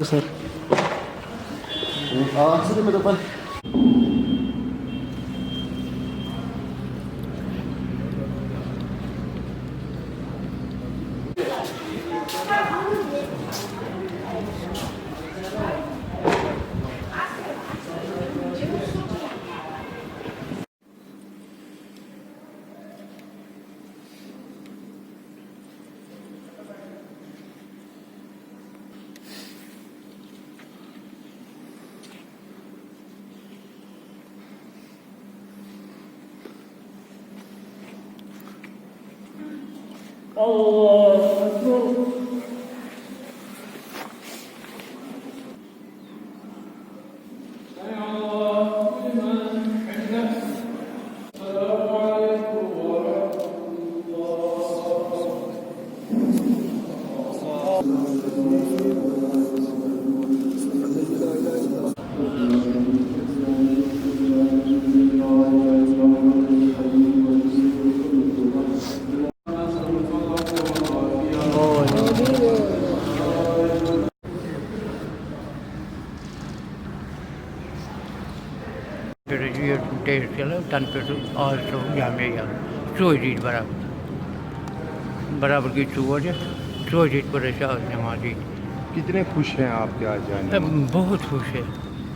Sir. Sini ke depan. Allah Akbar. برابر کی نمازی کتنے خوش ہیں آپ کے آج جانے میں؟ بہت خوش ہے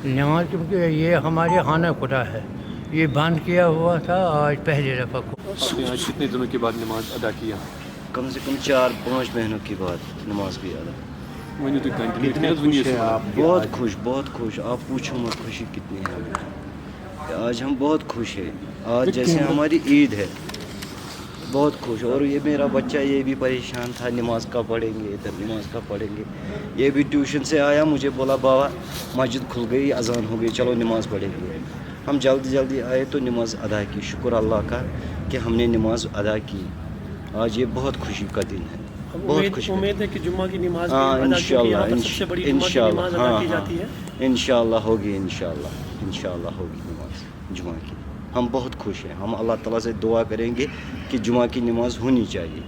نماز، کیونکہ یہ ہمارے خانہ خدا ہے، یہ بند کیا ہوا تھا آج پہلے دفعہ کو۔ آپ نے آج کتنے دنوں کے بعد نماز ادا کیا؟ کم سے کم 4-5 مہینوں کے بعد نماز کی ادا۔ کتنے خوش ہیں آپ؟ بہت خوش، آپ پوچھو مت خوشی کتنی ہے ہمیں۔ آج ہم بہت خوش ہیں، آج جیسے ہماری عید ہے، بہت خوش۔ اور یہ میرا بچہ یہ بھی پریشان تھا، نماز کب پڑھیں گے، ادھر نماز کب پڑھیں گے۔ یہ بھی ٹیوشن سے آیا، مجھے بولا بابا مسجد کھل گئی، اذان ہو گئی، چلو نماز پڑھیں گے۔ ہم جلدی آئے تو نماز ادا کی، شکر اللہ کا کہ ہم نے نماز ادا کی۔ آج یہ بہت خوشی کا دن ہے، بہت خوشی۔ امید ہے کہ جمعہ کی نماز انشاءاللہ، سب سے بڑی جمعہ کی نماز ادا کی جاتی ہے۔ انشاءاللہ ہوگی، انشاءاللہ ہوگی نماز جمعہ کی۔ ہم بہت خوش ہیں، ہم اللہ تعالیٰ سے دعا کریں گے کہ جمعہ کی نماز ہونی چاہیے۔